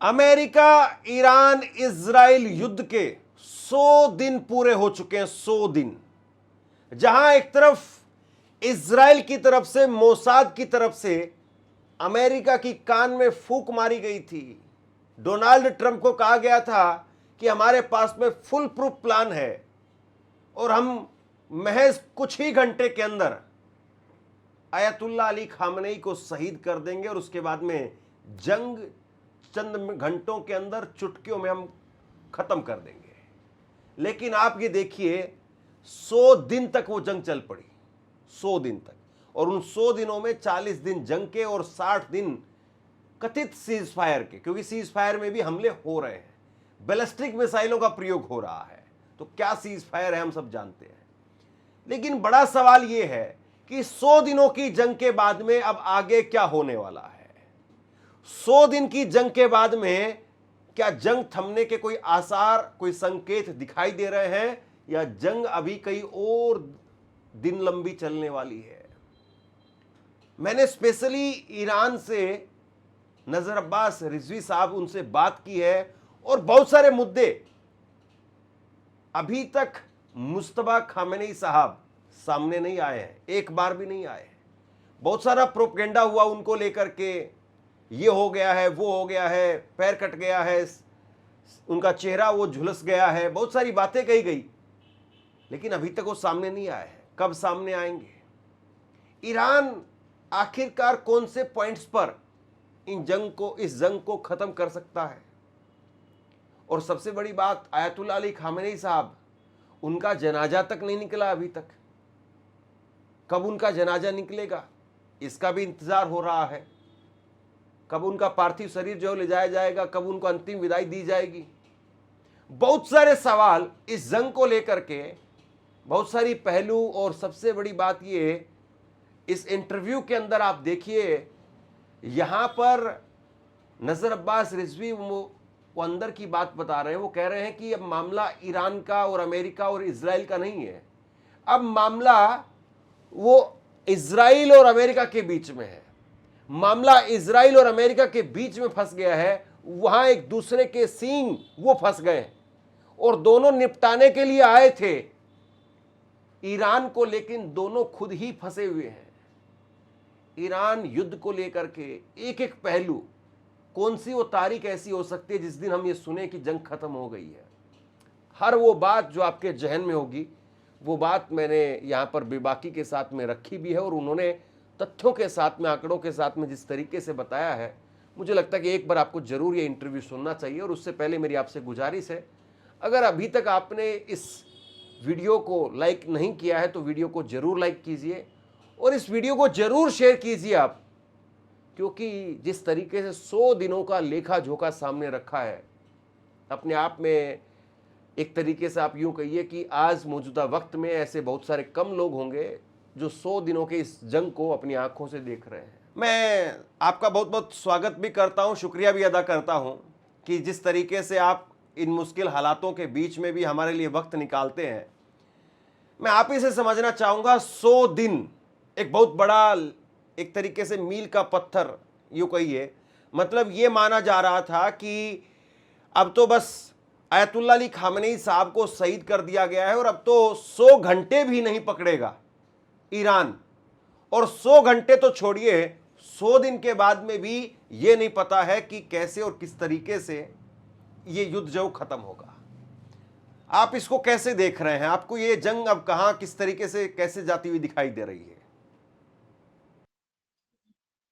America Iran Israel युद्ध के 100 दिन पूरे हो चुके हैं। 100 दिन जहां एक तरफ इजराइल की तरफ से, मोसाद की तरफ से अमेरिका की कान में फूंक मारी गई थी। डोनाल्ड ट्रंप को कहा गया था कि हमारे पास में फुल प्रूफ प्लान है और हम महज कुछ ही घंटे के अंदर अयतुल्ला अली खामनेई को शहीद कर देंगे और उसके बाद में जंग चंद घंटों के अंदर, चुटकियों में हम खत्म कर देंगे। लेकिन आप ये देखिए, 100 दिन तक वो जंग चल पड़ी। 100 दिन तक, और उन 100 दिनों में 40 दिन जंग के और 60 दिन कथित सीज फायर के, क्योंकि सीज फायर में भी हमले हो रहे हैं, बैलिस्टिक मिसाइलों का प्रयोग हो रहा है। तो क्या सीज फायर है हम सब जानते हैं। लेकिन बड़ा सवाल यह है कि 100 दिनों की जंग के बाद में अब आगे क्या होने वाला है। 100 दिन की जंग के बाद में क्या जंग थमने के कोई आसार, कोई संकेत दिखाई दे रहे हैं, या जंग अभी कई और दिन लंबी चलने वाली है। मैंने स्पेशली ईरान से नजर अब्बास रिजवी साहब, उनसे बात की है और बहुत सारे मुद्दे अभी तक मुस्तफा खामेनी साहब सामने नहीं आए हैं, एक बार भी नहीं आए। बहुत सारा प्रोपेगेंडा हुआ उनको लेकर के, ये हो गया है, वो हो गया है, पैर कट गया है, उनका चेहरा वो झुलस गया है, बहुत सारी बातें कही गई, लेकिन अभी तक वो सामने नहीं आए हैं। कब सामने आएंगे? ईरान आखिरकार कौन से पॉइंट्स पर इस जंग को खत्म कर सकता है? और सबसे बड़ी बात, अयतुल्ला अली खामेनी साहब, उनका जनाजा तक नहीं निकला अभी तक। कब उनका जनाजा निकलेगा, इसका भी इंतजार हो रहा है। कब उनका पार्थिव शरीर जो ले जाया जाएगा, कब उनको अंतिम विदाई दी जाएगी। बहुत सारे सवाल इस जंग को लेकर के, बहुत सारी पहलू। और सबसे बड़ी बात ये, इस इंटरव्यू के अंदर आप देखिए, यहां पर नजर अब्बास रिजवी वो अंदर की बात बता रहे हैं। वो कह रहे हैं कि अब मामला ईरान का और अमेरिका और इजराइल का नहीं है, अब मामला वो इजराइल और अमेरिका के बीच में है। मामला इजराइल और अमेरिका के बीच में फंस गया है। वहां एक दूसरे के सींग वो फंस गए और दोनों निपटाने के लिए आए थे ईरान को, लेकिन दोनों खुद ही फंसे हुए हैं। ईरान युद्ध को लेकर के एक एक पहलू, कौन सी वो तारीख ऐसी हो सकती है जिस दिन हम ये सुने कि जंग खत्म हो गई है। हर वो बात जो आपके जहन में होगी, वो बात मैंने यहां पर बेबाकी के साथ में रखी भी है, और उन्होंने तथ्यों के साथ में, आंकड़ों के साथ में जिस तरीके से बताया है, मुझे लगता है कि एक बार आपको जरूर ये इंटरव्यू सुनना चाहिए। और उससे पहले मेरी आपसे गुजारिश है, अगर अभी तक आपने इस वीडियो को लाइक नहीं किया है तो वीडियो को जरूर लाइक कीजिए और इस वीडियो को जरूर शेयर कीजिए आप, क्योंकि जिस तरीके से 100 दिनों का लेखा जोखा सामने रखा है, अपने आप में एक तरीके से आप यूं कहिए कि आज मौजूदा वक्त में ऐसे बहुत सारे कम लोग होंगे जो 100 दिनों के इस जंग को अपनी आंखों से देख रहे हैं। मैं आपका बहुत बहुत स्वागत भी करता हूं, शुक्रिया भी अदा करता हूं कि जिस तरीके से आप इन मुश्किल हालातों के बीच में भी हमारे लिए वक्त निकालते हैं। मैं आप ही से समझना चाहूँगा, 100 दिन एक बहुत बड़ा, एक तरीके से मील का पत्थर यूँ कहिए। मतलब ये माना जा रहा था कि अब तो बस अयतुल्ला अली खामेनी साहब को शहीद कर दिया गया है और अब तो 100 घंटे भी नहीं पकड़ेगा ईरान। और 100 घंटे तो छोड़िए, 100 दिन के बाद में भी ये नहीं पता है कि कैसे और किस तरीके से ये युद्ध जो खत्म होगा। आप इसको कैसे देख रहे हैं? आपको ये जंग अब कहां, किस तरीके से, कैसे जाती हुई दिखाई दे रही है?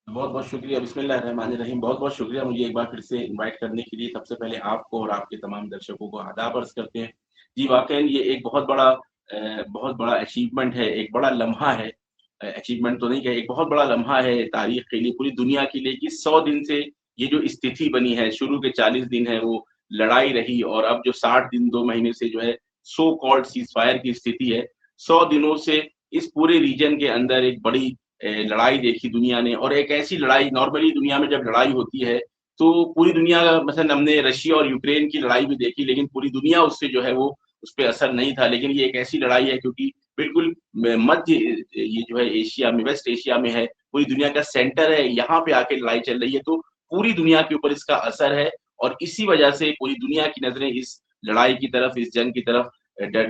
बहुत बहुत शुक्रिया। बिस्मिल्लाहिर्रहमानिर्रहीम। बहुत बहुत शुक्रिया मुझे एक बार फिर से इनवाइट करने के लिए। सबसे पहले आपको और आपके तमाम दर्शकों को आदाब अर्ज करते हैं। जी वाकई ये एक बहुत बड़ा अचीवमेंट है, एक बड़ा लम्हा है। अचीवमेंट तो नहीं कहे, एक बहुत बड़ा लम्हा है तारीख के लिए, पूरी दुनिया के लिए, कि 100 दिन से ये जो स्थिति बनी है, शुरू के 40 दिन है वो लड़ाई रही, और अब जो 60 दिन 2 महीने से जो है सो कॉल्ड सीज फायर की स्थिति है। 100 दिनों से इस पूरे रीजन के अंदर एक बड़ी लड़ाई देखी दुनिया ने। और एक ऐसी लड़ाई, नॉर्मली दुनिया में जब लड़ाई होती है तो पूरी दुनिया, मतलब हमने रशिया और यूक्रेन की लड़ाई भी देखी, लेकिन पूरी दुनिया उससे जो है वो उस पर असर नहीं था। लेकिन ये एक ऐसी लड़ाई है क्योंकि बिल्कुल मध्य, ये जो है एशिया में, वेस्ट एशिया में है, पूरी दुनिया का सेंटर है, यहाँ पे आके लड़ाई चल रही है, तो पूरी दुनिया के ऊपर इसका असर है। और इसी वजह से पूरी दुनिया की नज़रें इस लड़ाई की तरफ, इस जंग की तरफ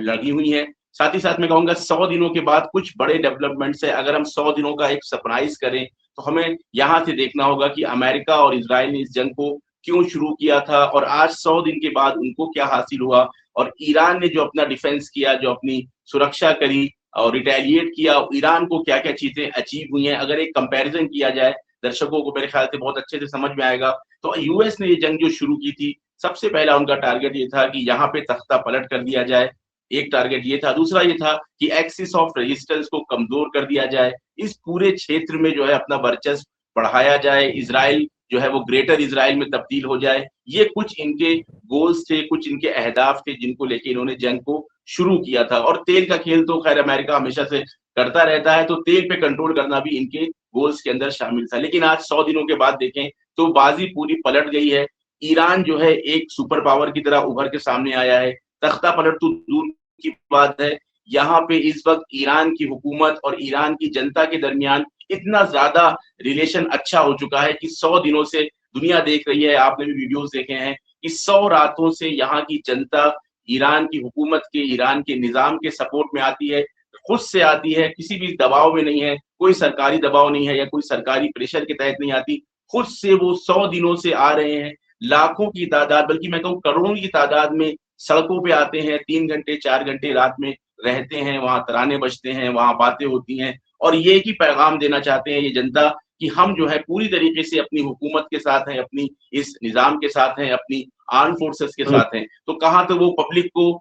लगी हुई हैं। साथ ही साथ मैं कहूँगा 100 दिनों के बाद कुछ बड़े डेवलपमेंट्स हैं। अगर हम 100 दिनों का एक सरप्राइज़ करें, तो हमें यहाँ से देखना होगा कि अमेरिका और इज़राइल ने इस जंग को क्यों शुरू किया था और आज 100 दिन के बाद उनको क्या हासिल हुआ और ईरान ने जो अपना डिफेंस किया, जो अपनी सुरक्षा करी और रिटेलिएट किया, ईरान को क्या-क्या चीज़ें अचीव हुई हैं। अगर एक कंपैरिज़न किया जाए, दर्शकों को मेरे ख्याल से बहुत अच्छे से समझ में आएगा। तो यूएस ने ये जंग जो शुरू की थी, सबसे पहला उनका टारगेट ये था कि यहाँ पे तख्ता पलट कर दिया जाए। एक टारगेट ये था, दूसरा ये था कि एक्सिस ऑफ रेजिस्टेंस को कमज़ोर कर दिया जाए। इस पूरे क्षेत्र में जो है अपना वर्चस्व बढ़ाया जाए, इज़राइल जो है वो ग्रेटर इज़राइल में तब्दील हो जाए। ये कुछ इनके गोल्स थे, कुछ इनके अहदाफ थे जिनको लेके इन्होंने जंग को शुरू किया था और तेल का खेल तो ख़ैर अमेरिका हमेशा से करता रहता है, तो तेल पे कंट्रोल करना भी इनके गोल्स के अंदर शामिल था। लेकिन आज 100 दिनों के बाद देखें तो बाज़ी पूरी पलट गई है। ईरान जो है एक सुपर पावर की तरह उभर के सामने आया है। तख्ता पलट तो दूर की बात है, यहाँ पे इस वक़्त ईरान की हुकूमत और ईरान की जनता के दरमियान इतना ज़्यादा रिलेशन अच्छा हो चुका है कि 100 दिनों से दुनिया देख रही है, आपने भी वीडियोज़ देखे हैं कि 100 रातों से यहाँ की जनता ईरान की हुकूमत के, ईरान के निज़ाम के सपोर्ट में आती है, खुद से आती है, किसी भी दबाव में नहीं है, कोई सरकारी दबाव नहीं है या कोई सरकारी प्रेशर के तहत नहीं आती। खुद से वो 100 दिनों से आ रहे हैं, लाखों की तादाद बल्कि मैं कहूँ करोड़ों की तादाद में सड़कों पे आते हैं, 3 घंटे, 4 घंटे रात में रहते हैं, वहाँ तराने बजते हैं, वहाँ बातें होती हैं और ये ही पैगाम देना चाहते हैं ये जनता कि हम जो है पूरी तरीके से अपनी हुकूमत के साथ हैं, अपनी इस निज़ाम के साथ हैं, अपनी आर्म फोर्सेस के साथ हैं। तो कहाँ तो वो पब्लिक को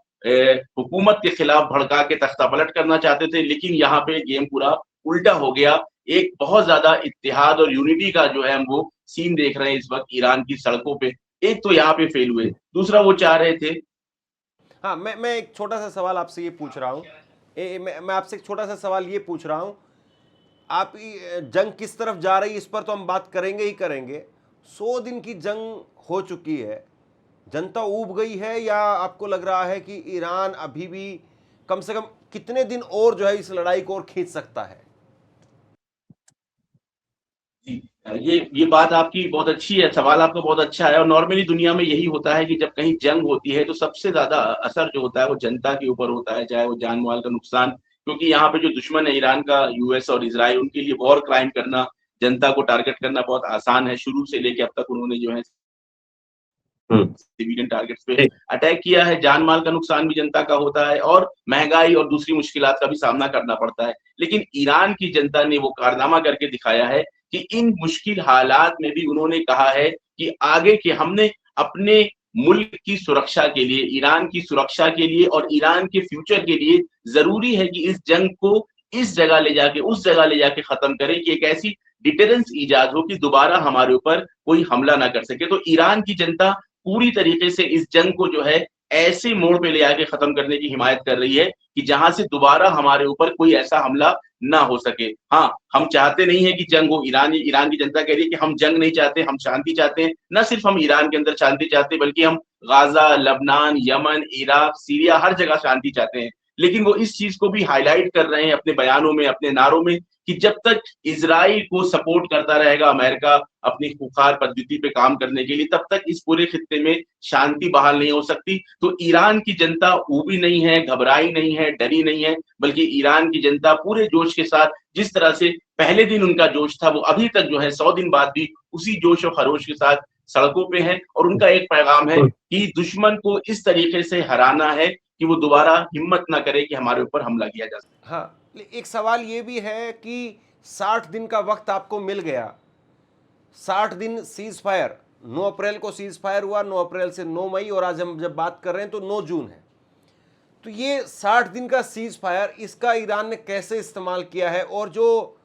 हुकूमत के खिलाफ भड़का के तख्ता-पलट करना चाहते थे, लेकिन यहाँ पे गेम पूरा उल्टा हो गया। एक बहुत ज़्यादा इत्तेहाद और यूनिटी का जो है हम वो सीन देख रहे हैं इस वक़्त ईरान की सड़कों पे। एक तो यहाँ पे फेल हुए, दूसरा वो चाह रहे थे हाँ, मैं एक छोटा सा सवाल आपसे ये पूछ रहा हूँ। मैं आपसे एक छोटा सा सवाल ये पूछ रहा हूँ, आप जंग किस तरफ जा रही है इस पर तो हम बात करेंगे ही करेंगे। 100 दिन की जंग हो चुकी है, जनता ऊब गई है या आपको लग रहा है कि ईरान अभी भी कम से कम कितने दिन और जो है इस लड़ाई को और खींच सकता है? जी, ये बात आपकी बहुत अच्छी है, सवाल आपका बहुत अच्छा है और नॉर्मली दुनिया में यही होता है कि जब कहीं जंग होती है, तो सबसे ज़्यादा असर जो होता है वो जनता के ऊपर होता है, चाहे वो जान-माल का नुकसान क्योंकि यहाँ पे जो दुश्मन है ईरान का यूएस और इज़राइल उनके लिए वॉर क्राइम करना, जनता को टारगेट करना बहुत आसान है। शुरू से लेके अब तक उन्होंने जो है सिविलियन टारगेट्स पे अटैक किया है, जान-माल का नुकसान भी जनता का होता है और महँगाई और दूसरी मुश्किलात का भी सामना करना पड़ता है। लेकिन ईरान की जनता ने वो कारनामा करके दिखाया है कि इन मुश्किल हालात में भी उन्होंने कहा है कि आगे के हमने अपने मुल्क की सुरक्षा के लिए, ईरान की सुरक्षा के लिए और ईरान के फ्यूचर के लिए ज़रूरी है कि इस जंग को इस जगह ले जाके, उस जगह ले जाके खत्म करें कि एक ऐसी डिटरेंस ईजाद हो कि दोबारा हमारे ऊपर कोई हमला ना कर सके। तो ईरान की जनता पूरी तरीके से इस जंग को जो है ऐसे मोड़ पे ले आके खत्म करने की हिमायत कर रही है कि जहां से दोबारा हमारे ऊपर कोई ऐसा हमला ना हो सके। हाँ, हम चाहते नहीं है कि जंग हो। ईरान की जनता कह रही है कि हम जंग नहीं चाहते, हम शांति चाहते हैं। न सिर्फ हम ईरान के अंदर शांति चाहते हैं बल्कि हम गाजा, लबनान, यमन, इराक, सीरिया हर जगह शांति चाहते हैं। लेकिन वो इस चीज को भी हाईलाइट कर रहे हैं अपने बयानों में, अपने नारों में कि जब तक इज़राइल को सपोर्ट करता रहेगा अमेरिका अपनी खुखार पद्धति पे काम करने के लिए, तब तक इस पूरे खित्ते में शांति बहाल नहीं हो सकती। तो ईरान की जनता ऊबी नहीं है, घबराई नहीं है, डरी नहीं है, बल्कि ईरान की जनता पूरे जोश के साथ जिस तरह से पहले दिन उनका जोश था, वो अभी तक जो है 100 दिन बाद भी उसी जोश और खरोश के साथ सड़कों पे है और उनका एक पैगाम है कि दुश्मन को इस तरीके से हराना है कि वो दोबारा हिम्मत ना करे कि हमारे ऊपर हमला किया जा सके। हाँ, एक सवाल ये भी है कि 60 दिन का वक्त आपको मिल गया, 60 दिन सीज फायर, 9 अप्रैल को सीज फायर हुआ, 9 अप्रैल से 9 मई और आज हम जब बात कर रहे हैं तो 9 जून है। तो ये 60 दिन का सीज फायर इसका ईरान ने कैसे इस्तेमाल किया है और जो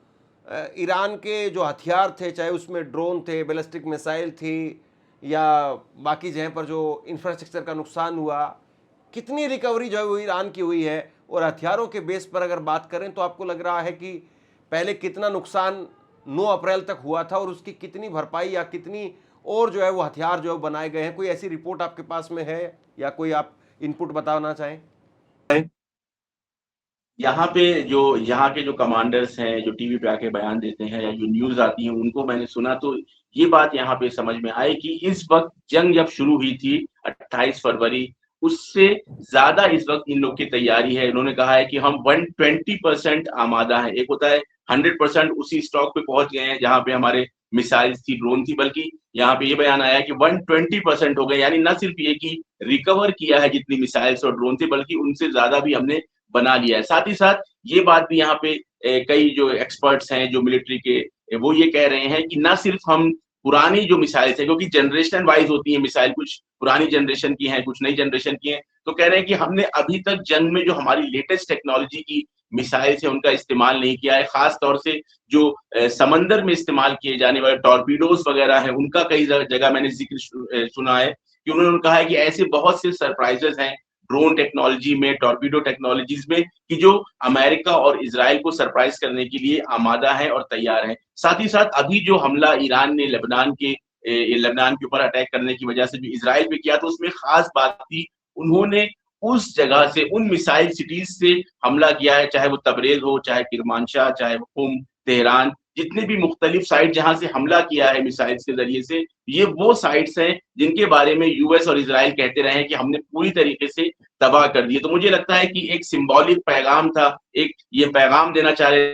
ईरान के जो हथियार थे, चाहे उसमें ड्रोन थे, बैलिस्टिक मिसाइल थी या बाकी जगह पर जो इंफ्रास्ट्रक्चर का नुकसान हुआ, कितनी रिकवरी जो है वो ईरान की हुई है और हथियारों के बेस पर अगर बात करें तो आपको लग रहा है कि पहले कितना नुकसान 9 अप्रैल तक हुआ था और उसकी कितनी भरपाई या कितनी और जो है वो हथियार जो है बनाए गए हैं? कोई ऐसी रिपोर्ट आपके पास में है या कोई आप इनपुट बताना चाहें? यहाँ पे यहाँ के जो कमांडर्स हैं, जो टीवी पे आके बयान देते हैं या जो न्यूज़ आती है, उनको मैंने सुना तो ये बात यहाँ पे समझ में आई कि इस वक़्त जंग जब शुरू हुई थी 28 फरवरी, उससे ज़्यादा इस वक़्त इन लोग की तैयारी है। इन्होंने कहा है कि हम 120% आमादा हैं। एक होता है 100% उसी स्टॉक पे पहुँच गए हैं जहाँ पे हमारे मिसाइल्स थी, ड्रोन थी, बल्कि यहाँ पे ये बयान आया है कि 120% हो गए। यानी ना सिर्फ़ ये कि रिकवर किया है जितनी मिसाइल्स और ड्रोन थे, बल्कि उनसे ज़्यादा भी हमने बना लिया है। साथ ही साथ ये बात भी यहाँ पे कई जो एक्सपर्ट्स हैं, जो मिलिट्री के वो ये कह रहे हैं कि ना सिर्फ हम पुरानी जो मिसाइल्स हैं, क्योंकि जनरेशन वाइज होती है मिसाइल, कुछ पुरानी जनरेशन की हैं, कुछ नई जनरेशन की हैं, तो कह रहे हैं कि हमने अभी तक जंग में जो हमारी लेटेस्ट टेक्नोलॉजी की मिसाइल्स हैं उनका इस्तेमाल नहीं किया है। खास तौर से जो समंदर में इस्तेमाल किए जाने वाले टॉर्पीडोज वगैरह हैं, उनका कई जगह मैंने जिक्र सुना है कि उन्होंने कहा है कि ऐसे बहुत से सरप्राइजेस हैं ड्रोन टेक्नोलॉजी में, टॉर्पीडो टेक्नोलॉजीज में, कि जो अमेरिका और इज़राइल को सरप्राइज़ करने के लिए आमादा है और तैयार है। साथ ही साथ अभी जो हमला ईरान ने लेबनान के ऊपर अटैक करने की वजह से जो इज़राइल पे किया, तो उसमें ख़ास बात थी, उन्होंने उस जगह से, उन मिसाइल सिटीज़ से हमला किया है, चाहे वो तबरेज़ हो, चाहे किरमानशाह, चाहे वो कुम, तेहरान, जितने भी मुख्तलिफ साइट जहाँ से हमला किया है मिसाइल्स के ज़रिए से, ये वो साइट्स हैं जिनके बारे में यूएस और इज़राइल कहते रहे हैं कि हमने पूरी तरीके से तबाह कर दिए। तो मुझे लगता है कि एक सिंबॉलिक पैगाम था, एक ये पैगाम देना चाह रहे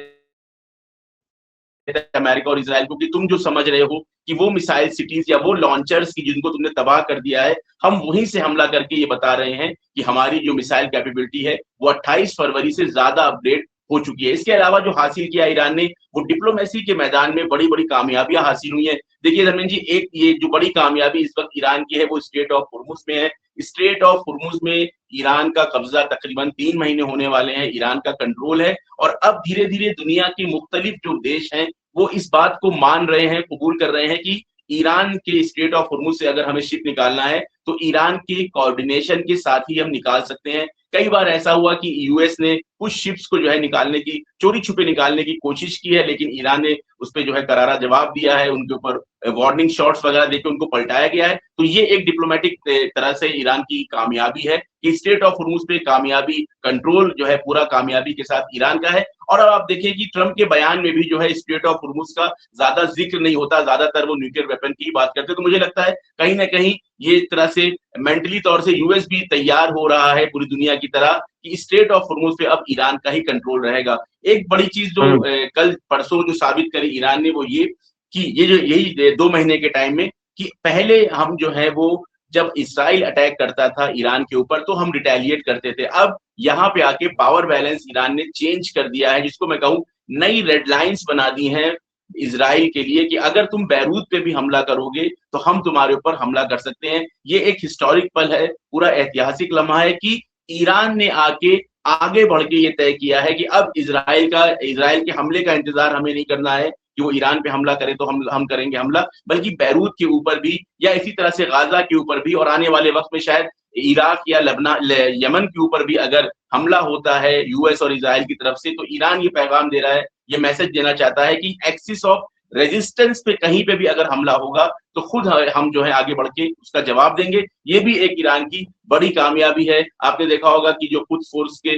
थे अमेरिका और इज़राइल को कि तुम जो समझ रहे हो कि वो मिसाइल सिटीज़ या वो लॉन्चर्स की जिनको तुमने तबाह कर दिया है, हम वहीं से हमला करके ये बता रहे हैं कि हमारी जो मिसाइल कैपेबिलिटी है, वो 28 फरवरी से ज़्यादा अपग्रेड हो चुकी है। इसके अलावा जो हासिल किया ईरान ने, वो डिप्लोमेसी के मैदान में बड़ी-बड़ी कामयाबियाँ हासिल हुई हैं। देखिए धर्मेंद्र जी, एक ये जो बड़ी कामयाबी इस वक़्त ईरान की है, वो स्ट्रेट ऑफ होर्मुज़ में है। स्ट्रेट ऑफ होर्मुज़ में ईरान का कब्ज़ा तकरीबन 3 महीने होने वाले हैं, ईरान का कंट्रोल है, और अब धीरे-धीरे दुनिया के मुख्तलिफ जो देश हैं, वो इस बात को मान रहे हैं, कबूल कर रहे हैं कि ईरान के स्ट्रेट ऑफ होर्मुज़ से अगर हमें शिप निकालना है, तो ईरान के कोऑर्डिनेशन के साथ ही हम निकाल सकते हैं। कई बार ऐसा हुआ कि यूएस ने कुछ शिप्स को जो है निकालने की, चोरी-छुपे निकालने की कोशिश की है, लेकिन ईरान ने उसपे जो है करारा जवाब दिया है, उनके ऊपर वार्निंग शॉट्स वगैरह देके उनको पलटाया गया है। तो ये एक डिप्लोमैटिक तरह से ईरान की कामयाबी है कि स्ट्रेट ऑफ होर्मुज़ पे कामयाबी, कंट्रोल जो है पूरा कामयाबी के साथ ईरान का है। और अब आप देखिए कि ट्रम्प के बयान में भी जो है स्ट्रेट ऑफ होर्मुज़ का ज़्यादा ज़िक्र नहीं होता, ज़्यादातर वो न्यूक्लियर वेपन की ही बात करते हैं। तो मुझे लगता है कहीं न कहीं ये एक तरह से मेंटली तौर से यूएस भी तैयार हो रहा है पूरी दुनिया की तरह कि स्ट्रेट ऑफ होर्मुज़ पे अब ईरान का ही कंट्रोल रहेगा। एक बड़ी चीज़ जो कल परसों जो साबित करी ईरान ने, वो ये कि ये जो यही 2 महीने के टाइम में, कि पहले हम जो है वो जब इज़राइल अटैक करता था ईरान के ऊपर, तो हम रिटेलिएट करते थे। अब यहाँ पे आके पावर बैलेंस ईरान ने चेंज कर दिया है, जिसको मैं कहूँ नई रेड लाइन्स बना दी हैं इज़राइल के लिए कि अगर तुम बैरूत पे भी हमला करोगे, तो हम तुम्हारे ऊपर हमला कर सकते हैं। ये एक हिस्टोरिक पल है, पूरा ऐतिहासिक लम्हा है कि ईरान ने आके आगे बढ़ के ये तय किया है कि अब इज़राइल के हमले का इंतज़ार हमें नहीं करना है कि वो ईरान पे हमला करे तो हम करेंगे हमला, बल्कि बैरूत के ऊपर भी, या इसी तरह से गाज़ा के ऊपर भी, और आने वाले वक़्त में शायद इराक या यमन के ऊपर भी अगर हमला होता है यूएस और इज़राइल की तरफ से, तो ईरान ये पैगाम दे रहा है, ये मैसेज देना चाहता है कि एक्सिस ऑफ रेजिस्टेंस पे कहीं पे भी अगर हमला होगा, तो खुद हम जो है आगे बढ़ के उसका जवाब देंगे। ये भी एक ईरान की बड़ी कामयाबी है। आपने देखा होगा कि जो कुछ फोर्स के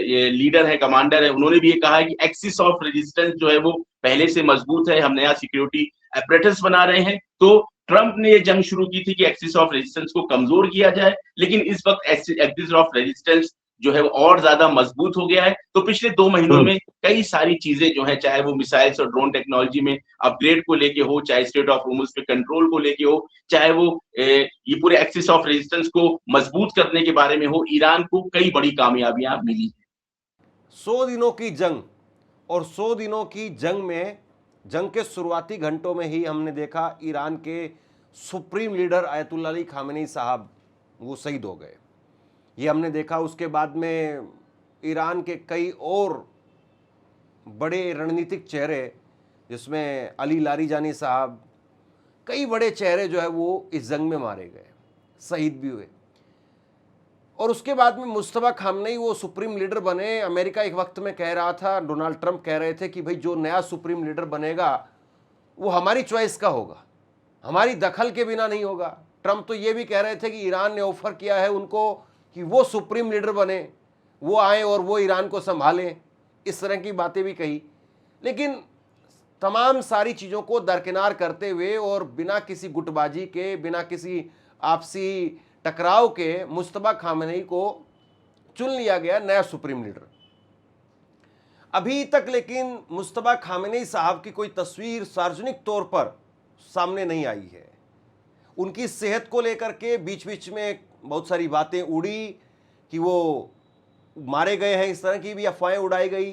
ये लीडर है, कमांडर है, उन्होंने भी ये कहा है कि एक्सिस ऑफ रेजिस्टेंस जो है वो पहले से मजबूत है, हम नया सिक्योरिटी apparatus बना रहे हैं। तो ट्रंप ने ये जंग शुरू की थी कि एक्सिस ऑफ रेजिस्टेंस को कमजोर किया जाए, लेकिन इस वक्त एक्सिस ऑफ रेजिस्टेंस जो है वो और ज्यादा मजबूत हो गया है। तो पिछले 2 महीनों में कई सारी चीजें जो है, चाहे वो मिसाइल्स और ड्रोन टेक्नोलॉजी में अपग्रेड को लेके हो, चाहे स्ट्रेट ऑफ होर्मुज़ पे कंट्रोल को लेके हो, चाहे वो ये पूरे एक्सिस ऑफ रेजिस्टेंस को मजबूत करने के बारे में हो, ईरान को कई बड़ी कामयाबियां मिली। 100 दिनों की जंग, और 100 दिनों की जंग में, जंग के शुरुआती घंटों में ही हमने देखा ईरान के supreme leader Ayatollah Ali Khamenei साहब वो शहीद हो गए। ये हमने देखा। उसके बाद में ईरान के कई और बड़े रणनीतिक चेहरे, जिसमें अली लारीजानी साहब, कई बड़े चेहरे जो है वो इस जंग में मारे गए, शहीद भी हुए। और उसके बाद में मुस्तफा खामनेई वो सुप्रीम लीडर बने। अमेरिका एक वक्त में कह रहा था, डोनाल्ड ट्रंप कह रहे थे कि भाई जो नया सुप्रीम लीडर बनेगा वो हमारी चॉइस का होगा, हमारी दखल के बिना नहीं होगा। ट्रंप तो ये भी कह रहे थे कि ईरान ने ऑफर किया है उनको कि वो सुप्रीम लीडर बने, वो आए और वो ईरान को संभालें, इस तरह की बातें भी कही। लेकिन तमाम सारी चीज़ों को दरकिनार करते हुए और बिना किसी गुटबाजी के, बिना किसी आपसी टकराव के मुस्तफा खामेनी को चुन लिया गया नया सुप्रीम लीडर। अभी तक लेकिन मुस्तफा खामेनी साहब की कोई तस्वीर सार्वजनिक तौर पर सामने नहीं आई है। उनकी सेहत को लेकर के बीच बीच में बहुत सारी बातें उड़ी कि वो मारे गए हैं, इस तरह की भी अफवाहें उड़ाई गई।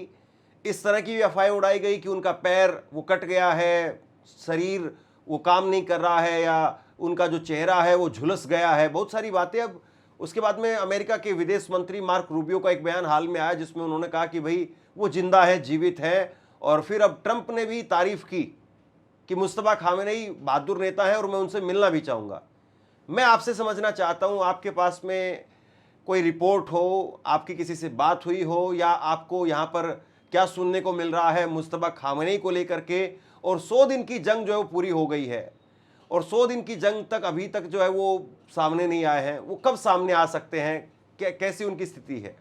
इस तरह की भी अफवाहें उड़ाई गई कि उनका पैर वो कट गया है, शरीर वो काम नहीं कर रहा है, या उनका जो चेहरा है वो झुलस गया है, बहुत सारी बातें। अब उसके बाद में अमेरिका के विदेश मंत्री मार्क रूबियो का एक बयान हाल में आया जिसमें उन्होंने कहा कि भाई वो जिंदा है, जीवित है। और फिर अब ट्रंप ने भी तारीफ की कि मुस्तफा खामेनी बहादुर नेता है और मैं उनसे मिलना भी चाहूँगा। मैं आपसे समझना चाहता हूँ, आपके पास में कोई रिपोर्ट हो, आपकी किसी से बात हुई हो, या आपको यहाँ पर क्या सुनने को मिल रहा है मुस्तफा खामेनी को लेकर के? और 100 दिन की जंग जो है वो पूरी हो गई है और 100 दिन की जंग तक अभी तक जो है वो सामने नहीं आए हैं। वो कब सामने आ सकते हैं? कैसी उनकी स्थिति है?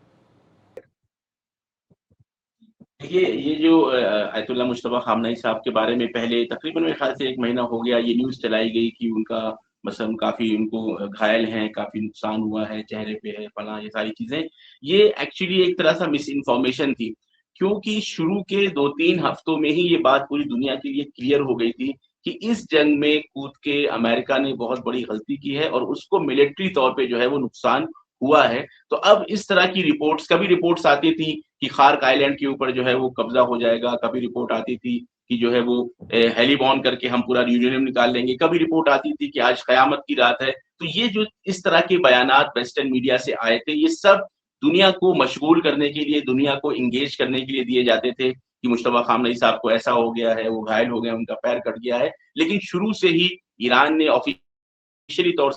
देखिए, ये जो आयतुल्लाह मुश्तबा खामनेई साहब के बारे में पहले तकरीबन मेरे ख़्याल से 1 महीना हो गया ये न्यूज़ चलाई गई कि उनका मसलन काफ़ी उनको घायल हैं, काफ़ी नुकसान हुआ है, चेहरे पे है, फलाँ ये सारी चीज़ें। ये एक्चुअली एक तरह सा मिस इन्फॉर्मेशन थी, क्योंकि शुरू के 2-3 हफ्तों में ही ये बात पूरी दुनिया के लिए क्लियर हो गई थी कि इस जंग में कूद के अमेरिका ने बहुत बड़ी गलती की है और उसको मिलिट्री तौर पे जो है वो नुकसान हुआ है। तो अब इस तरह की रिपोर्ट्स कभी रिपोर्ट्स आती थी कि खार्क आइलैंड के ऊपर जो है वो कब्जा हो जाएगा, कभी रिपोर्ट आती थी कि जो है वो हेली-बॉर्न करके हम पूरा यूरेनियम निकाल लेंगे, कभी रिपोर्ट आती थी कि आज क़यामत की रात है। तो ये जो इस तरह के बयानात वेस्टर्न मीडिया से आए थे, ये सब दुनिया को मशगूल करने के लिए, दुनिया को एंगेज करने के लिए दिए जाते थे कि मुश्तबा खामनेई साहब को ऐसा हो गया है, वो घायल हो गए, उनका पैर कट गया है। लेकिन शुरू से ही ईरान ने ऑफ़िशियली तौर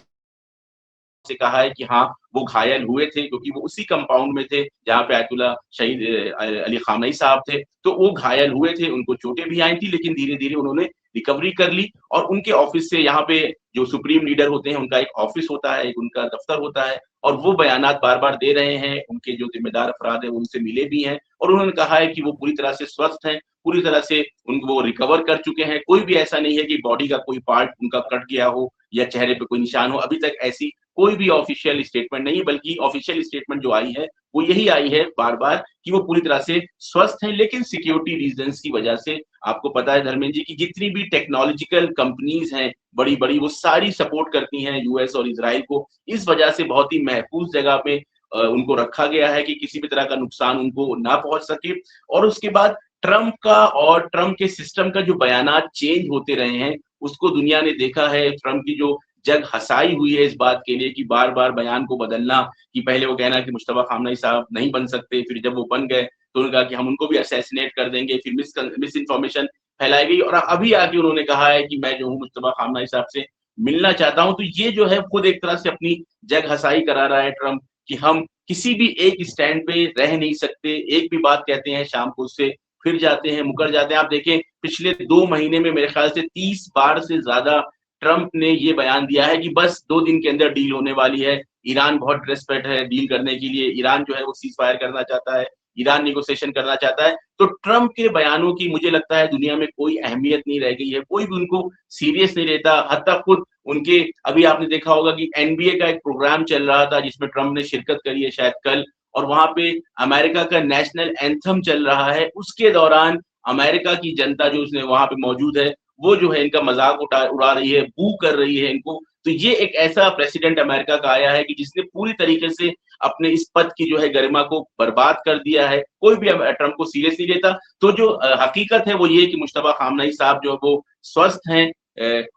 से कहा है कि हाँ, वो घायल हुए थे क्योंकि वो उसी कंपाउंड में थे जहाँ पे आयतुल्लाह शहीद अली खामेनी साहब थे। तो वो घायल हुए थे, उनको चोटें भी आई थी लेकिन धीरे-धीरे उन्होंने रिकवरी कर ली और उनके ऑफ़िस से यहाँ पे जो सुप्रीम लीडर होते हैं, उनका एक ऑफ़िस होता है, एक उनका दफ्तर होता है और वो बयानात बार-बार दे रहे हैं। उनके जो ज़िम्मेदार अफ़राद हैं, वो उनसे मिले भी हैं और उन्होंने कहा है कि वो पूरी तरह से स्वस्थ हैं, पूरी तरह से वो रिकवर कर चुके हैं। कोई भी ऐसा नहीं है कि बॉडी का कोई पार्ट उनका कट गया हो या चेहरे पे कोई निशान हो। अभी तक ऐसी कोई भी ऑफिशियल स्टेटमेंट नहीं है, बल्कि ऑफिशियल स्टेटमेंट जो आई है, वो यही आई है बार-बार कि वो पूरी तरह से स्वस्थ हैं, लेकिन सिक्योरिटी रीज़न्स की वजह से आपको पता है धर्मेंद्र जी कि जितनी भी टेक्नोलॉजिकल कंपनीज़ हैं, बड़ी-बड़ी, वो सारी सपोर्ट करती हैं यूएस और इज़राइल को। इस वजह से बहुत ही महफूज़ जगह पे उनको रखा गया है कि किसी भी तरह का नुकसान उनको ना पहुँच सके और उसके बाद ट्रंप का और ट्रंप के सिस्टम का जो बयानात चेंज होते रहे हैं, उसको दुनिया ने देखा है। ट्रंप की जो जग हँसाई हुई है इस बात के लिए कि बार-बार बयान को बदलना, कि पहले वो कहना कि मुश्तबा खामनेई साहब नहीं बन सकते, फिर जब वो बन गए तो उन्होंने कहा कि हम उनको भी असैसिनेट कर देंगे, फिर मिस इन्फॉर्मेशन फैलाई गई और अभी आके उन्होंने कहा है कि मैं जो हूँ मुश्तबा खामनेई साहब से मिलना चाहता हूँ। तो ये जो है खुद एक तरह से अपनी जग हँसाई करा रहा है ट्रंप कि हम किसी भी एक स्टैंड पे रह नहीं सकते, एक भी बात कहते हैं शाम को उससे फिर जाते हैं, मुकर जाते हैं। आप देखें पिछले 2 महीने में मेरे ख्याल से 30 बार से ज़्यादा ट्रंप ने ये बयान दिया है कि बस 2 दिन के अंदर डील होने वाली है। ईरान बहुत डेस्परेट है डील करने के लिए। ईरान जो है वो सीज़ फायर करना चाहता है, ईरान नेगोशिएशन करना चाहता है। तो ट्रंप के बयानों की मुझे लगता है दुनिया में कोई अहमियत नहीं रह गई है। कोई भी उनको सीरियस नहीं लेता। हत्ता खुद उनके अभी आपने देखा होगा कि एनबीए का एक प्रोग्राम चल रहा था जिसमें ट्रंप ने शिरकत करी है शायद कल और वहाँ पे अमेरिका का नेशनल एंथम चल रहा है। उसके दौरान अमेरिका की जनता जो उसने वहाँ पे मौजूद है, वो जो है इनका मज़ाक उड़ा रही है, बू कर रही है इनको। तो ये एक ऐसा प्रेसिडेंट अमेरिका का आया है कि जिसने पूरी तरीके से अपने इस पद की जो है गरिमा को बर्बाद कर दिया है। कोई भी ट्रंप को सीरियस नहीं लेता। तो जो हकीकत है वो ये है कि मुश्तबा खामनेई साहब जो है वो स्वस्थ हैं।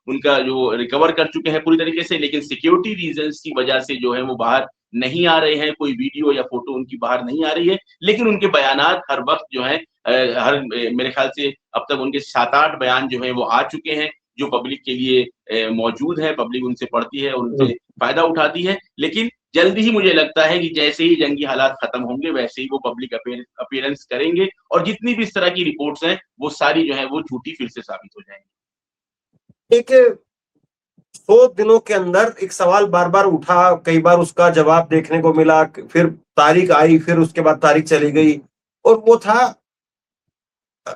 उनका जो रिकवर कर चुके हैं पूरी तरीके से, लेकिन सिक्योरिटी रीज़न्स की वजह से जो है वो बाहर नहीं आ रहे हैं, कोई वीडियो या फ़ोटो उनकी बाहर नहीं आ रही है। लेकिन उनके बयानात हर वक़्त जो हैं मेरे ख़्याल से अब तक उनके 7-8 बयान जो हैं वो आ चुके हैं, जो पब्लिक के लिए मौजूद है, पब्लिक उनसे पढ़ती है और उनसे फ़ायदा उठाती है। लेकिन जल्दी ही मुझे लगता है कि जैसे ही जंगी हालात खत्म होंगे, वैसे ही वो पब्लिक अपीयरेंस करेंगे और जितनी भी इस तरह की रिपोर्ट्स हैं, वो सारी जो है वो झूठी फिर से साबित हो जाएँगी। एक 100 दिनों के अंदर एक सवाल बार-बार उठा, कई बार उसका जवाब देखने को मिला, फिर तारीख आई, फिर उसके बाद तारीख चली गई और वो था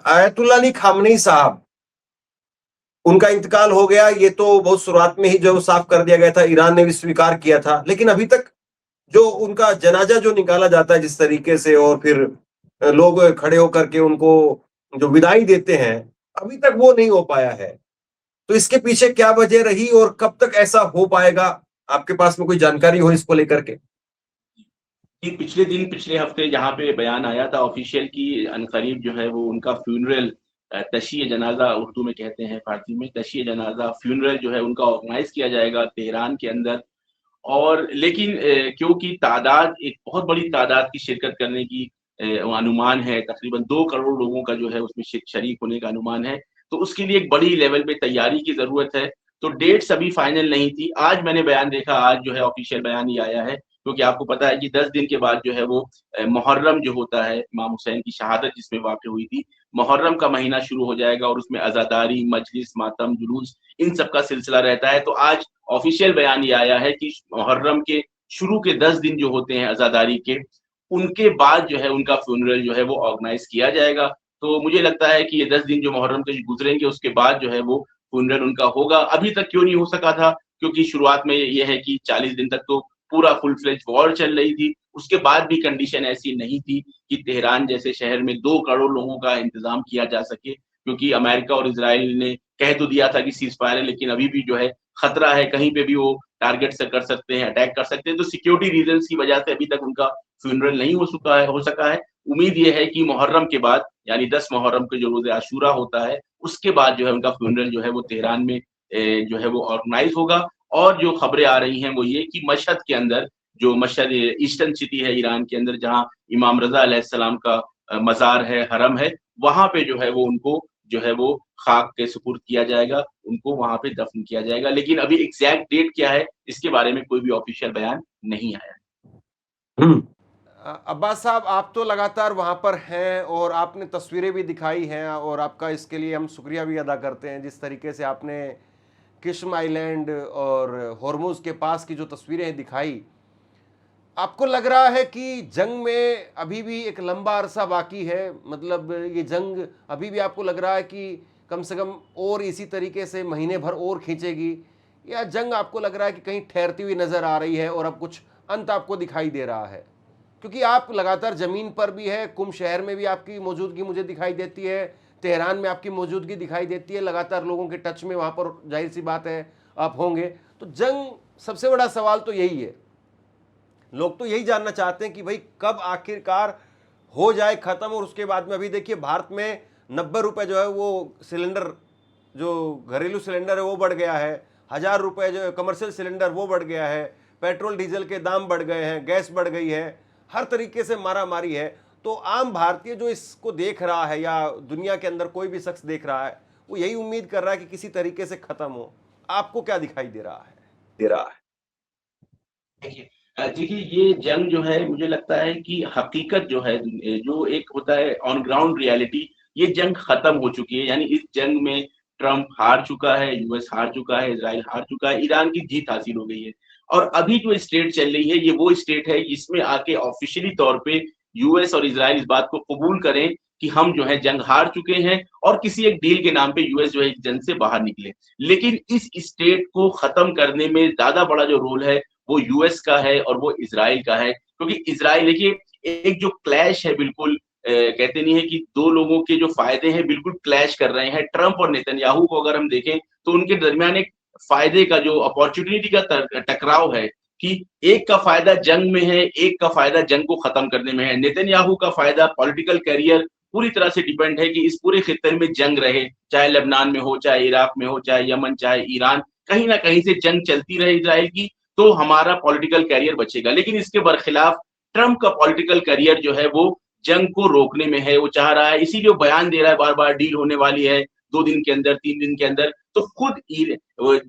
आयतुल्लाह अली खामनेई साहब उनका इंतकाल हो गया, ये तो बहुत शुरुआत में ही जो साफ कर दिया गया था, ईरान ने भी स्वीकार किया था, लेकिन अभी तक जो उनका जनाजा जो निकाला जाता है जिस तरीके से, और फिर लोग खड़े होकर के उनको जो विदाई देते हैं, अभी तक वो नहीं हो पाया है। तो इसके पीछे क्या वजह रही और कब तक ऐसा हो पाएगा? आपके पास में कोई जानकारी हो इसको लेकर के? कि पिछले दिन, पिछले हफ्ते जहाँ पे बयान आया था ऑफिशियल की अनकरीब जो है वो उनका फ्यूनरल, तशीए जनाजा उर्दू में कहते हैं, फारसी में तशीए जनाजा, फ्यूनरल जो है उनका ऑर्गेनाइज किया जाएगा तेहरान के अंदर। और लेकिन क्योंकि तादाद, एक बहुत बड़ी तादाद की शिरकत करने की अनुमान है, तकरीबन 2 करोड़ लोगों का जो है उसमें शरीक होने का अनुमान है, तो उसके लिए एक बड़ी लेवल पे तैयारी की ज़रूरत है। तो डेट्स अभी फाइनल नहीं थी। आज मैंने बयान देखा, आज जो है ऑफिशियल बयान ये आया है, क्योंकि आपको पता है कि 10 दिन के बाद जो है वो मुहर्रम जो होता है, इमाम हुसैन की शहादत जिसमें वाक़या हुई थी, मुहर्रम का महीना शुरू हो जाएगा और उसमें अज़ादारी, मजलिस, मातम, जुलूस, इन सब का सिलसिला रहता है। तो आज ऑफिशियल बयान ये आया है कि मुहर्रम के शुरू के 10 दिन जो होते हैं अज़ादारी के, उनके बाद जो है उनका फ्यूनरल जो है वो ऑर्गेनाइज़ किया जाएगा। तो मुझे लगता है कि ये 10 दिन जो मुहर्रम के गुज़रेंगे उसके बाद जो है वो फ्यूनरल उनका होगा। अभी तक क्यों नहीं हो सका था? क्योंकि शुरुआत में ये है कि 40 दिन तक तो पूरा फुल फ्लेज वॉर चल रही थी। उसके बाद भी कंडीशन ऐसी नहीं थी कि तेहरान जैसे शहर में 2 करोड़ लोगों का इंतज़ाम किया जा सके, क्योंकि अमेरिका और इज़राइल ने कह तो दिया था कि सीज़फायर है, लेकिन अभी भी जो है खतरा है, कहीं पे भी वो टारगेट से कर सकते हैं, अटैक कर सकते हैं। तो सिक्योरिटी रीज़न्स की वजह से अभी तक उनका फ्यूनरल नहीं हो सका है। उम्मीद ये है कि मुहर्रम के बाद, यानी 10 मुहर्रम को जो रोज़े आशूरा होता है, उसके बाद जो है उनका फ्यूनरल जो है वो तेहरान में जो है वो ऑर्गनाइज़ होगा। और जो खबरें आ रही हैं वो ये कि मशहद के अंदर, जो मशहद ईस्टर्न सिटी है ईरान के अंदर, जहाँ इमाम रज़ा अलैहिस्सलाम का मज़ार है, हरम है, वहाँ पे जो है वो उनको जो है वो खाक के सुपुर्द किया जाएगा, उनको वहाँ पे दफ़न किया जाएगा। लेकिन अभी एग्ज़ैक्ट डेट क्या है, इसके बारे में कोई भी ऑफ़िशियल बयान नहीं आया है। हुँ। अब्बास साहब, आप तो लगातार वहाँ पर हैं और आपने तस्वीरें भी दिखाई हैं, और आपका इसके लिए हम शुक्रिया भी अदा करते हैं। जिस तरीके से आपने किश्म आइलैंड और हॉर्मुज़ के पास की जो तस्वीरें दिखाई, आपको लग रहा है कि जंग में अभी भी एक लंबा अरसा बाकी है? मतलब ये जंग अभी भी आपको लग रहा है कि कम से कम और इसी तरीके से महीने भर और खींचेगी, या जंग आपको लग रहा है कि कहीं ठहरती हुई नज़र आ रही है और अब कुछ अंत आपको दिखाई दे रहा है? क्योंकि आप लगातार ज़मीन पर भी है, कुम शहर में भी आपकी मौजूदगी मुझे दिखाई देती है, तेहरान में आपकी मौजूदगी दिखाई देती है, लगातार लोगों के टच में वहाँ पर जाहिर सी बात है आप होंगे। तो जंग, सबसे बड़ा सवाल तो यही है, लोग तो यही जानना चाहते हैं कि भाई कब आखिरकार हो जाए ख़त्म। और उसके बाद में अभी देखिए भारत में 90 रुपये जो है वो सिलेंडर, जो घरेलू सिलेंडर है वो बढ़ गया है, 1000 रुपये जो कमर्शियल सिलेंडर वो बढ़ गया है, पेट्रोल डीजल के दाम बढ़ गए हैं, गैस बढ़ गई है, हर तरीके से मारा मारी है। तो आम भारतीय जो इसको देख रहा है, या दुनिया के अंदर कोई भी शख्स देख रहा है, वो यही उम्मीद कर रहा है कि किसी तरीके से ख़त्म हो। आपको क्या दिखाई दे रहा है? देखिए देखिए, ये जंग जो है मुझे लगता है कि हकीकत जो है, जो एक होता है ऑन ग्राउंड रियलिटी, ये जंग खत्म हो चुकी है। यानी इस जंग में ट्रम्प हार चुका है, यूएस हार चुका है, इजराइल हार चुका है, ईरान की जीत हासिल हो गई है। और अभी जो स्टेट चल रही है, ये वो स्टेट है जिसमें आके ऑफिशियली तौर पे यूएस और इजराइल इस बात को कबूल करें कि हम जो है जंग हार चुके हैं, और किसी एक डील के नाम पे यूएस जो है इस जंग से बाहर निकले। लेकिन इस स्टेट को खत्म करने में ज्यादा बड़ा जो रोल है वो यूएस का है और वो इजराइल का है। क्योंकि इजराइल, देखिए, एक जो क्लैश है, बिल्कुल कहते नहीं है कि दो लोगों के जो फायदे हैं बिल्कुल क्लैश कर रहे हैं। ट्रंप और नेतन्याहू को अगर हम देखें तो उनके दरमियान एक फायदे का, जो अपॉर्चुनिटी का टकराव है, कि एक का फायदा जंग में है, एक का फायदा जंग को खत्म करने में है। नेतन्याहू का फायदा पॉलिटिकल करियर पूरी तरह से डिपेंड है कि इस पूरे खित्ते में जंग रहे, चाहे लेबनान में हो, चाहे इराक में हो, चाहे यमन, चाहे ईरान, कहीं ना कहीं से जंग चलती रहे इजराइल की, तो हमारा पॉलिटिकल करियर बचेगा। लेकिन इसके बरखिलाफ ट्रंप का पॉलिटिकल करियर जो है वो जंग को रोकने में है, वो चाह रहा है, इसीलिए वो बयान दे रहा है बार बार, डील होने वाली है 2 दिन के अंदर, 3 दिन के अंदर। तो खुद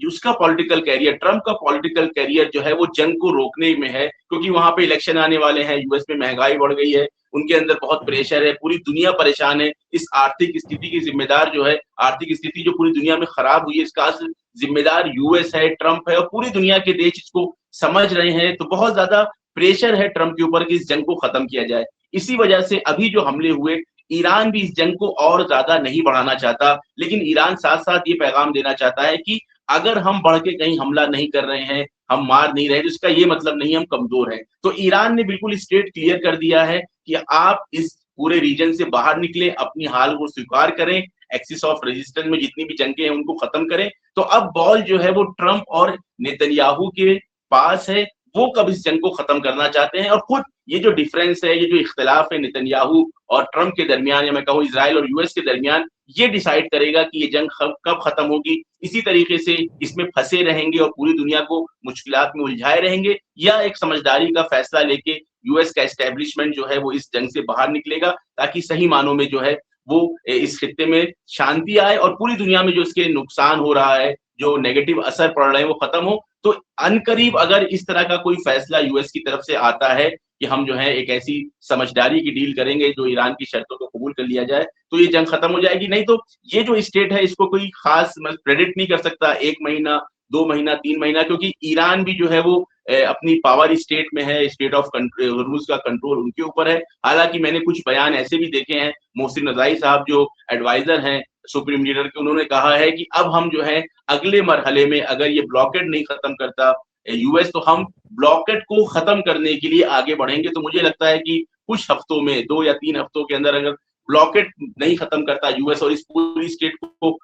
उसका पॉलिटिकल करियर, ट्रंप का पॉलिटिकल करियर जो है वो जंग को रोकने में है, क्योंकि वहां पे इलेक्शन आने वाले हैं, यूएस में महंगाई बढ़ गई है, उनके अंदर बहुत प्रेशर है, पूरी दुनिया परेशान है। इस आर्थिक स्थिति की जिम्मेदार जो है, आर्थिक स्थिति जो पूरी दुनिया में खराब हुई है, इसका जिम्मेदार यूएस है, ट्रंप है, और पूरी दुनिया के देश इसको समझ रहे हैं। तो बहुत ज्यादा प्रेशर है ट्रंप के ऊपर कि इस जंग को खत्म किया जाए। इसी वजह से अभी जो हमले हुए, ईरान भी इस जंग को और ज़्यादा नहीं बढ़ाना चाहता, लेकिन ईरान साथ-साथ ये पैगाम देना चाहता है कि अगर हम बढ़ के कहीं हमला नहीं कर रहे हैं, हम मार नहीं रहे, तो इसका ये मतलब नहीं हम कमज़ोर हैं। तो ईरान ने बिल्कुल स्ट्रेट क्लियर कर दिया है कि आप इस पूरे रीजन से बाहर निकलें, अपनी हार को स्वीकार करें, एक्सिस ऑफ रेजिस्टेंस में जितनी भी जंगें हैं उनको खत्म करें। तो अब बॉल जो है वो ट्रंप और नेतन्याहू के पास है, वो कब इस जंग को खत्म करना चाहते हैं और खुद ये जो डिफरेंस है, ये जो इख्तिलाफ है नेतन्याहू और ट्रंप के दरमियान या मैं कहूँ इज़राइल और यूएस के दरमियान, ये डिसाइड करेगा कि ये जंग कब खत्म होगी। इसी तरीके से इसमें फंसे रहेंगे और पूरी दुनिया को मुश्किलात में उलझाए रहेंगे या एक समझदारी का फैसला लेके यूएस का एस्टेब्लिशमेंट जो है वो इस जंग से बाहर निकलेगा ताकि सही मानों में जो है वो इस खित्ते में शांति आए और पूरी दुनिया में जो इसके नुकसान हो रहा है, जो नेगेटिव असर पड़ रहे हैं वो खत्म हो। तो अनकरीब अगर इस तरह का कोई फैसला यूएस की तरफ से आता है कि हम जो है एक ऐसी समझदारी की डील करेंगे जो ईरान की शर्तों को कबूल कर लिया जाए, तो ये जंग खत्म हो जाएगी। नहीं तो ये जो स्टेट है इसको कोई खास प्रेडिक्ट नहीं कर सकता 1 महीना, 2 महीना, 3 महीना क्योंकि ईरान भी जो है वो अपनी पावर स्टेट में है, स्टेट ऑफ हॉर्मुज़ का कंट्रोल उनके ऊपर है। हालाँकि मैंने कुछ बयान ऐसे भी देखे हैं, मोहसिन रज़ाई साहब जो एडवाइज़र हैं सुप्रीम लीडर के, उन्होंने कहा है कि अब हम जो है अगले मरहले में अगर ये ब्लॉकेड नहीं खत्म करता यूएस तो हम ब्लॉकेड को खत्म करने के लिए आगे बढ़ेंगे। तो मुझे लगता है कि कुछ हफ्तों में 2 या 3 हफ्तों के अंदर अगर ब्लॉकेड नहीं खत्म करता यूएस और इस पूरी स्टेट को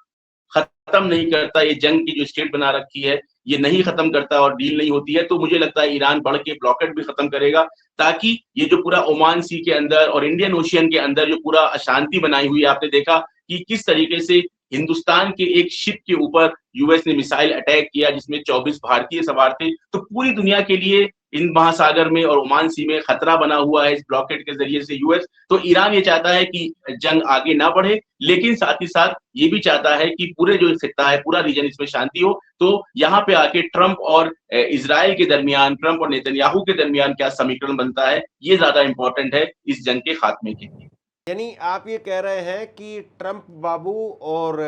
खत्म नहीं करता, ये जंग की जो स्टेट बना रखी है, ये नहीं खत्म करता और डील नहीं होती है, तो मुझे लगता है ईरान बढ़ के ब्लॉकेड भी खत्म करेगा ताकि ये जो पूरा ओमान सी के अंदर और इंडियन ओशियन के अंदर जो पूरा अशांति बनाई हुई है, आपने देखा कि किस तरीके से हिंदुस्तान के एक शिप के ऊपर यूएस ने मिसाइल अटैक किया जिसमें 24 भारतीय सवार थे। तो पूरी दुनिया के लिए इन महासागर में और ओमान सी में खतरा बना हुआ है इस ब्लॉकेड के जरिए से यूएस। तो ईरान ये चाहता है कि जंग आगे ना बढ़े, लेकिन साथ ही साथ ये भी चाहता है कि पूरे जो खित्ता है, पूरा रीजन इसमें शांति हो। तो यहाँ पे आके ट्रंप और इज़राइल के दरमियान, ट्रंप और नेतन्याहू के दरमियान क्या समीकरण बनता है, ये ज़्यादा इम्पोर्टेंट है इस जंग के खात्मे के लिए। यानी आप ये कह रहे हैं कि ट्रंप बाबू और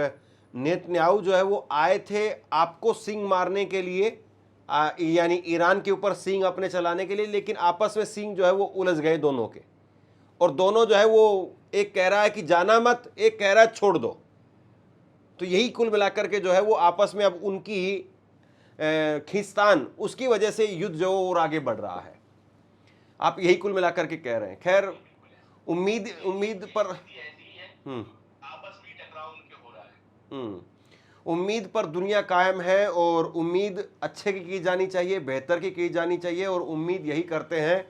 नेतन्याहू जो है वो आए थे आपको सींग मारने के लिए, यानी ईरान के ऊपर सींग अपने चलाने के लिए, लेकिन आपस में सींग जो है वो उलझ गए दोनों के, और दोनों जो है वो एक कह रहा है कि जाना मत, एक कह रहा है छोड़ दो। तो यही कुल मिलाकर के जो है वो आपस में अब उनकी ही खींचतान, उसकी वजह से युद्ध जो और आगे बढ़ रहा है, आप यही कुल मिलाकर के कह रहे हैं। खैर उम्मीद पर उम्मीद पर दुनिया कायम है और उम्मीद अच्छे की जानी चाहिए, बेहतर की जानी चाहिए, और उम्मीद यही करते हैं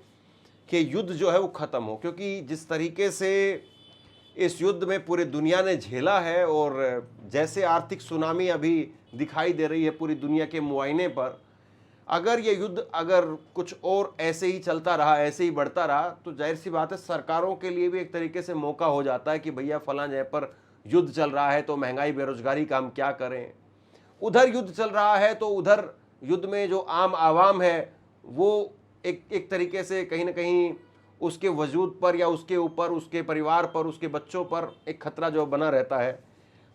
कि युद्ध जो है वो ख़त्म हो, क्योंकि जिस तरीके से इस युद्ध में पूरी दुनिया ने झेला है और जैसे आर्थिक सुनामी अभी दिखाई दे रही है पूरी दुनिया के मुआयने पर, अगर ये युद्ध अगर कुछ और ऐसे ही चलता रहा, ऐसे ही बढ़ता रहा, तो जाहिर सी बात है सरकारों के लिए भी एक तरीके से मौका हो जाता है कि भैया फलां जगह पर युद्ध चल रहा है तो महंगाई बेरोजगारी का हम क्या करें, उधर युद्ध चल रहा है तो उधर युद्ध में जो आम आवाम है वो एक तरीके से कहीं ना कहीं उसके वजूद पर या उसके ऊपर, उसके परिवार पर, उसके बच्चों पर एक खतरा जो बना रहता है।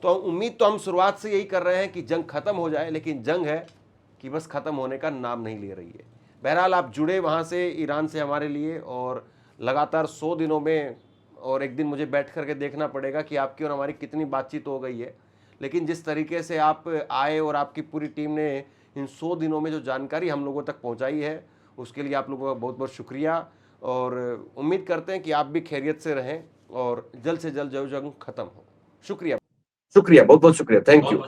तो उम्मीद तो हम शुरुआत से यही कर रहे हैं कि जंग ख़त्म हो जाए, लेकिन जंग है कि बस ख़त्म होने का नाम नहीं ले रही है। बहरहाल आप जुड़े वहाँ से ईरान से हमारे लिए, और लगातार 100 दिनों में, और एक दिन मुझे बैठ करके देखना पड़ेगा कि आपकी और हमारी कितनी बातचीत हो गई है, लेकिन जिस तरीके से आप आए और आपकी पूरी टीम ने इन 100 दिनों में जो जानकारी हम लोगों तक पहुँचाई है उसके लिए आप लोगों का बहुत बहुत शुक्रिया, और उम्मीद करते हैं कि आप भी खैरियत से रहें और जल्द से जल्द जो जंग ख़त्म हो। शुक्रिया, बहुत बहुत शुक्रिया, थैंक यू।